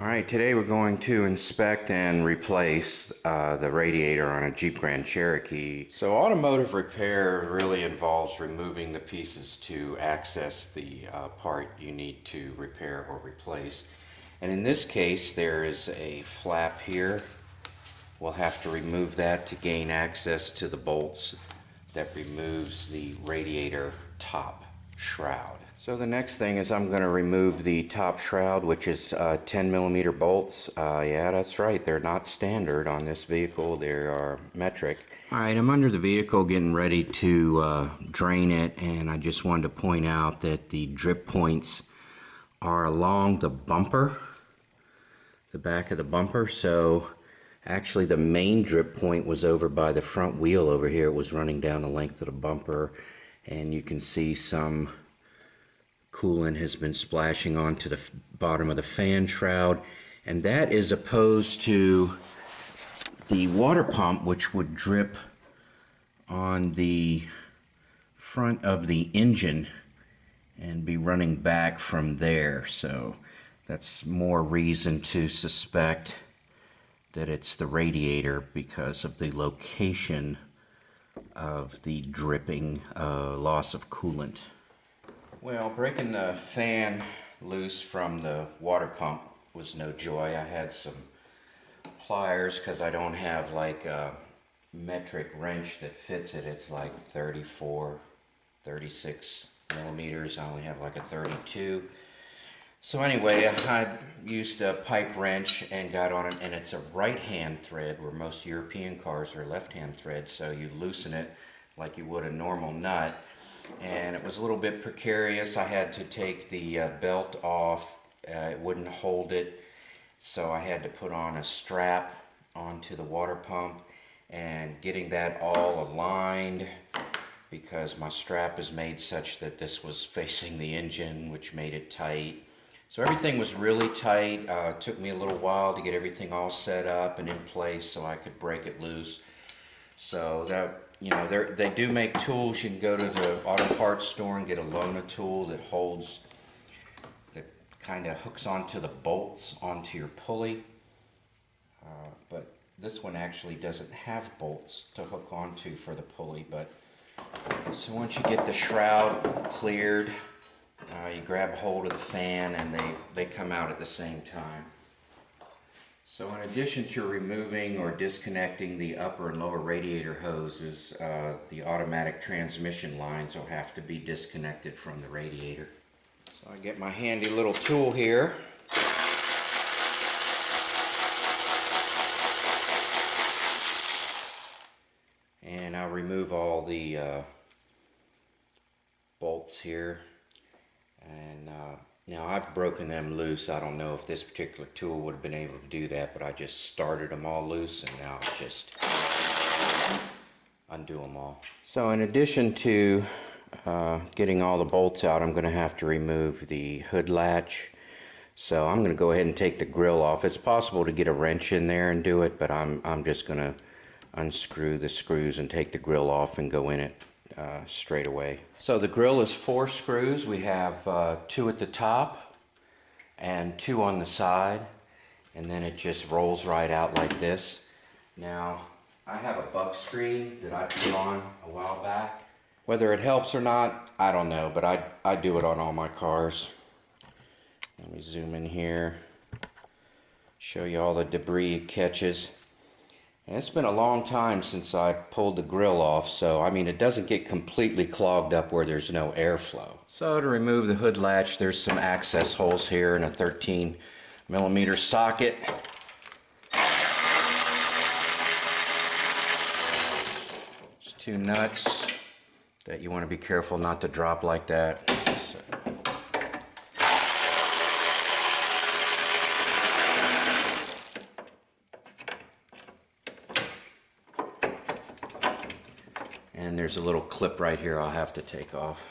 Alright, today we're going to inspect and replace the radiator on a Jeep Grand Cherokee. So automotive repair really involves removing the pieces to access the part you need to repair or replace. And in this case there is a flap here. We'll have to remove that to gain access to the bolts that removes the radiator top shroud. So the next thing is I'm going to remove the top shroud, which is 10mm bolts. Yeah, that's right, they're not standard on this vehicle, they are metric. Alright, I'm under the vehicle getting ready to drain it, and I just wanted to point out that the drip points are along the bumper, the back of the bumper. So actually the main drip point was over by the front wheel over here. It was running down the length of the bumper, and you can see some coolant has been splashing onto the bottom of the fan shroud, and that is opposed to the water pump, which would drip on the front of the engine and be running back from there. So that's more reason to suspect that it's the radiator because of the location of the dripping loss of coolant. Well, breaking the fan loose from the water pump was no joy. I had some pliers because I don't have like a metric wrench that fits it. It's like 34, 36 millimeters. I only have like a 32. So anyway, I used a pipe wrench and got on it, and it's a right-hand thread where most European cars are left-hand thread, so you loosen it like you would a normal nut. And it was a little bit precarious. I had to take the belt off. It wouldn't hold it, so I had to put on a strap onto the water pump, and getting that all aligned, because my strap is made such that this was facing the engine, which made it tight. So everything was really tight. It took me a little while to get everything all set up and in place so I could break it loose. So that, you know, they do make tools. You can go to the auto parts store and get a Lona tool that holds, that kind of hooks onto the bolts onto your pulley. But this one actually doesn't have bolts to hook onto for the pulley. But so once you get the shroud cleared, you grab hold of the fan and they come out at the same time. So in addition to removing or disconnecting the upper and lower radiator hoses, the automatic transmission lines will have to be disconnected from the radiator. So I get my handy little tool here. And I'll remove all the bolts here. And now I've broken them loose. I don't know if this particular tool would have been able to do that, but I just started them all loose, and now it's just undo them all. So in addition to getting all the bolts out, I'm going to have to remove the hood latch. So I'm going to go ahead and take the grill off. It's possible to get a wrench in there and do it, but I'm just going to unscrew the screws and take the grill off and go in it straight away. So the grill is 4 screws. We have 2 at the top and 2 on the side, and then it just rolls right out like this. Now I have a buck screen that I put on a while back. Whether it helps or not, I don't know, but I do it on all my cars. Let me zoom in here, show you all the debris it catches. And it's been a long time since I pulled the grill off, so I mean it doesn't get completely clogged up where there's no airflow. So to remove the hood latch, there's some access holes here and a 13mm socket. There's 2 nuts that you want to be careful not to drop like that. So. And there's a little clip right here I'll have to take off.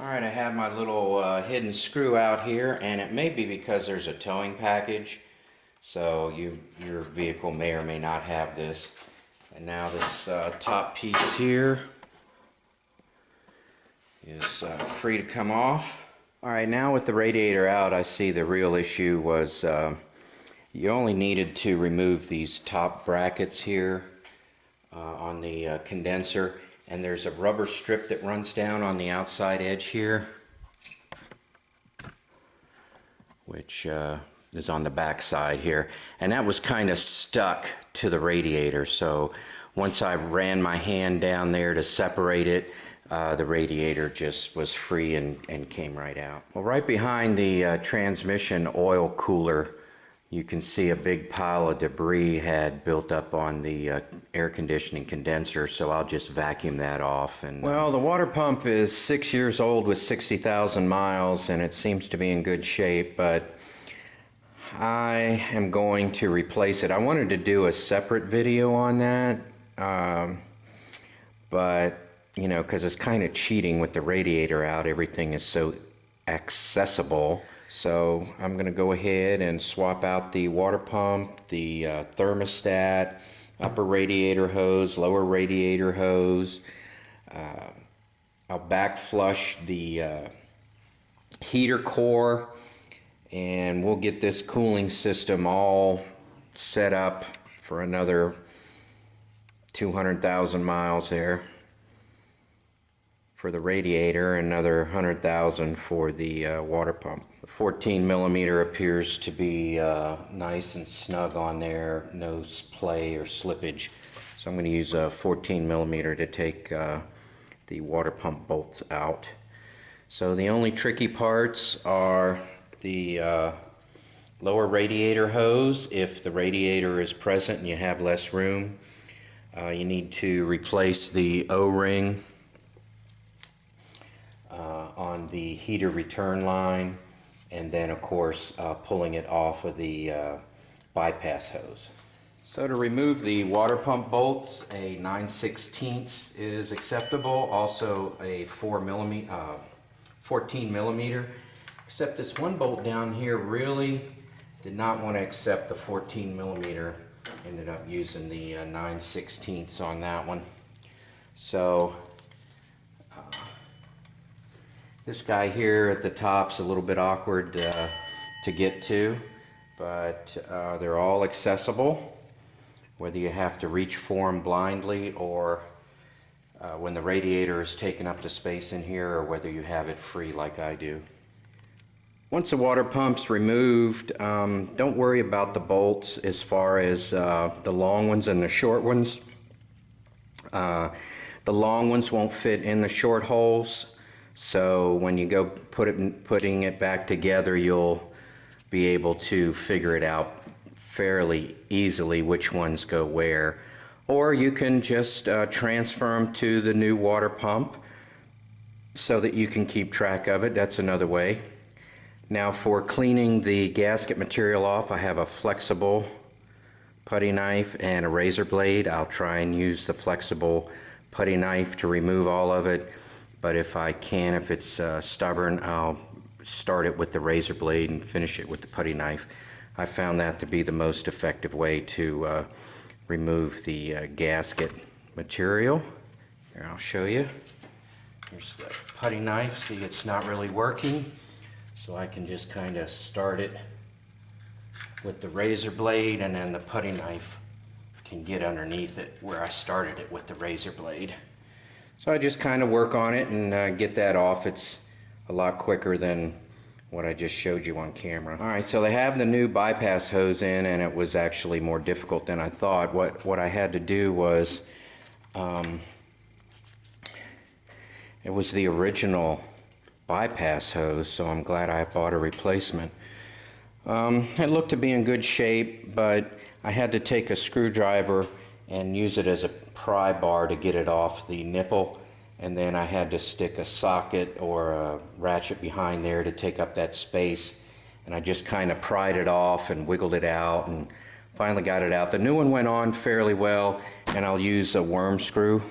Alright, I have my little hidden screw out here, and it may be because there's a towing package, so your vehicle may or may not have this. And now this top piece here is free to come off. Alright, now with the radiator out, I see the real issue was you only needed to remove these top brackets here on the condenser, and there's a rubber strip that runs down on the outside edge here, which is on the back side here, and that was kind of stuck to the radiator. So once I ran my hand down there to separate it, the radiator just was free and came right out. Well, right behind the transmission oil cooler, you can see a big pile of debris had built up on the air conditioning condenser, so I'll just vacuum that off. And well, the water pump is 6 years old with 60,000 miles, and it seems to be in good shape, but I am going to replace it. I wanted to do a separate video on that, but you know, because it's kind of cheating with the radiator out. Everything is so accessible. So I'm going to go ahead and swap out the water pump, the thermostat, upper radiator hose, lower radiator hose. I'll back flush the heater core, and we'll get this cooling system all set up for another 200,000 miles there for the radiator, and another 100,000 for the water pump. The 14 millimeter appears to be nice and snug on there, no play or slippage. So I'm going to use a 14 millimeter to take the water pump bolts out. So the only tricky parts are the lower radiator hose. If the radiator is present and you have less room, you need to replace the O-ring on the heater return line, and then of course pulling it off of the bypass hose. So to remove the water pump bolts, a 9/16 is acceptable, also a 14 millimeter, except this one bolt down here really did not want to accept the 14 millimeter. Ended up using the 9/16 on that one. So this guy here at the top's a little bit awkward to get to, but they're all accessible, whether you have to reach for them blindly or when the radiator is taking up the space in here, or whether you have it free like I do. Once the water pump's removed, don't worry about the bolts as far as the long ones and the short ones. The long ones won't fit in the short holes, so when you go putting it back together, you'll be able to figure it out fairly easily which ones go where. Or you can just transfer them to the new water pump so that you can keep track of it. That's another way. Now for cleaning the gasket material off, I have a flexible putty knife and a razor blade. I'll try and use the flexible putty knife to remove all of it, but if I can, if it's stubborn, I'll start it with the razor blade and finish it with the putty knife. I found that to be the most effective way to remove the gasket material. Here, I'll show you. Here's the putty knife. See, it's not really working, so I can just kind of start it with the razor blade, and then the putty knife can get underneath it where I started it with the razor blade. So I just kind of work on it and get that off. It's a lot quicker than what I just showed you on camera. Alright, so they have the new bypass hose in, and it was actually more difficult than I thought. What I had to do was, it was the original bypass hose, so I'm glad I bought a replacement. It looked to be in good shape, but I had to take a screwdriver and use it as a pry bar to get it off the nipple, and then I had to stick a socket or a ratchet behind there to take up that space, and I just kind of pried it off and wiggled it out and finally got it out. The new one went on fairly well, and I'll use a worm screw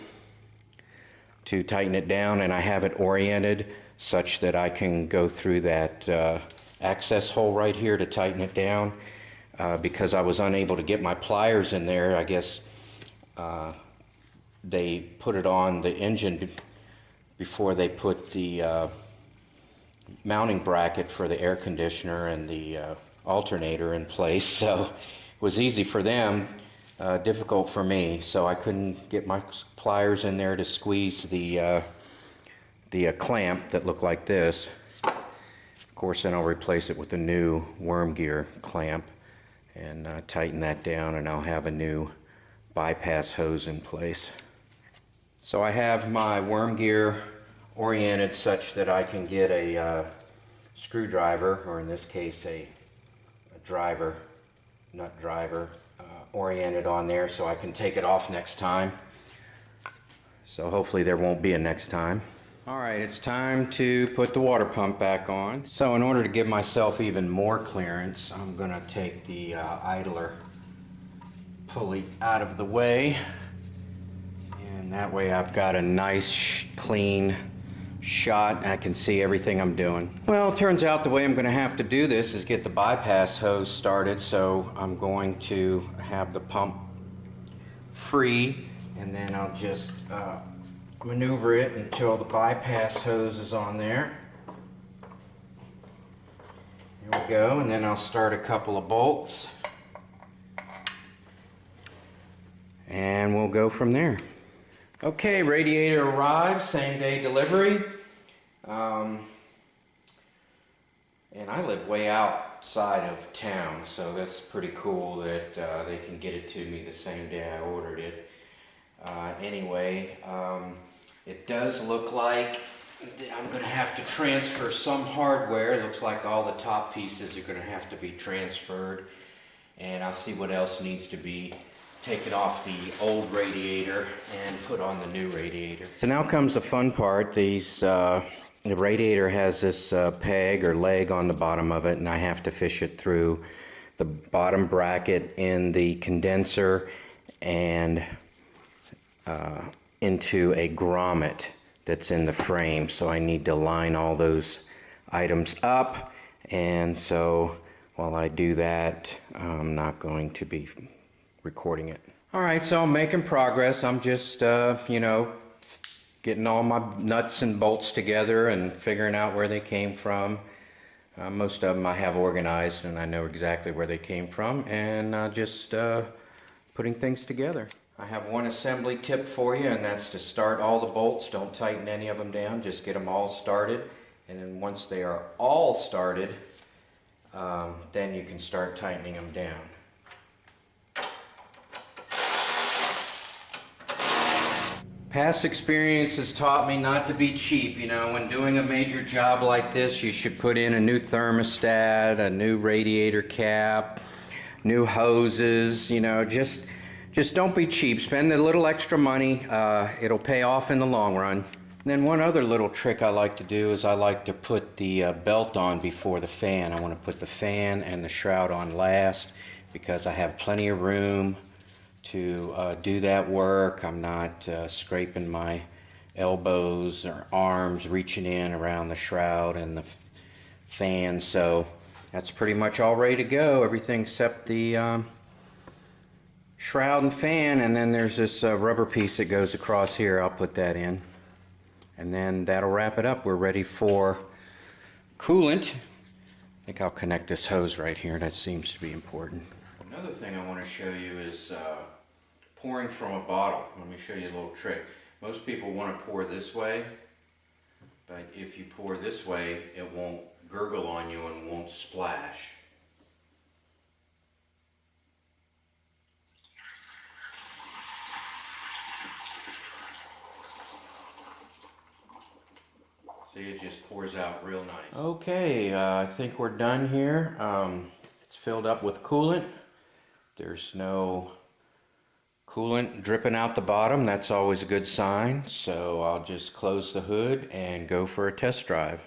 to tighten it down, and I have it oriented such that I can go through that access hole right here to tighten it down. Because I was unable to get my pliers in there, I guess they put it on the engine before they put the mounting bracket for the air conditioner and the alternator in place. So it was easy for them, difficult for me. So I couldn't get my pliers in there to squeeze the clamp that looked like this. Of course, then I'll replace it with a new worm gear clamp and tighten that down, and I'll have a new bypass hose in place. So I have my worm gear oriented such that I can get a screwdriver, or in this case a driver, nut driver, oriented on there so I can take it off next time. So hopefully there won't be a next time. Alright, it's time to put the water pump back on. So in order to give myself even more clearance, I'm going to take the idler pulley out of the way. And that way I've got a nice clean shot and I can see everything I'm doing. Well, it turns out the way I'm going to have to do this is get the bypass hose started. So I'm going to have the pump free, and then I'll just maneuver it until the bypass hose is on there. Here we go, and then I'll start a couple of bolts and we'll go from there. Okay, radiator arrived, same day delivery. And I live way outside of town, so that's pretty cool that they can get it to me the same day I ordered it. Anyway, it does look like I'm going to have to transfer some hardware. It looks like all the top pieces are going to have to be transferred, and I'll see what else needs to be taken off the old radiator and put on the new radiator. So now comes the fun part. The radiator has this peg or leg on the bottom of it, and I have to fish it through the bottom bracket in the condenser and into a grommet that's in the frame. So I need to line all those items up, and so while I do that, I'm not going to be recording it. Alright, so I'm making progress. I'm just you know, getting all my nuts and bolts together and figuring out where they came from. Most of them I have organized and I know exactly where they came from, and just putting things together. I have one assembly tip for you, and that's to start all the bolts. Don't tighten any of them down, just get them all started, and then once they are all started, then you can start tightening them down. Past experience has taught me not to be cheap. You know, when doing a major job like this, you should put in a new thermostat, a new radiator cap, new hoses. You know, just don't be cheap. Spend a little extra money. It'll pay off in the long run. And then one other little trick I like to do is I like to put the belt on before the fan. I want to put the fan and the shroud on last because I have plenty of room to do that work. I'm not scraping my elbows or arms reaching in around the shroud and the fan. So that's pretty much all ready to go. Everything except the shroud and fan, and then there's this rubber piece that goes across here. I'll put that in, and then that'll wrap it up. We're ready for coolant. I think I'll connect this hose right here. That seems to be important. Another thing I want to show you is pouring from a bottle. Let me show you a little trick. Most people want to pour this way, but if you pour this way, it won't gurgle on you and won't splash. See, it just pours out real nice. Okay, I think we're done here. It's filled up with coolant. There's no coolant dripping out the bottom. That's always a good sign. So I'll just close the hood and go for a test drive.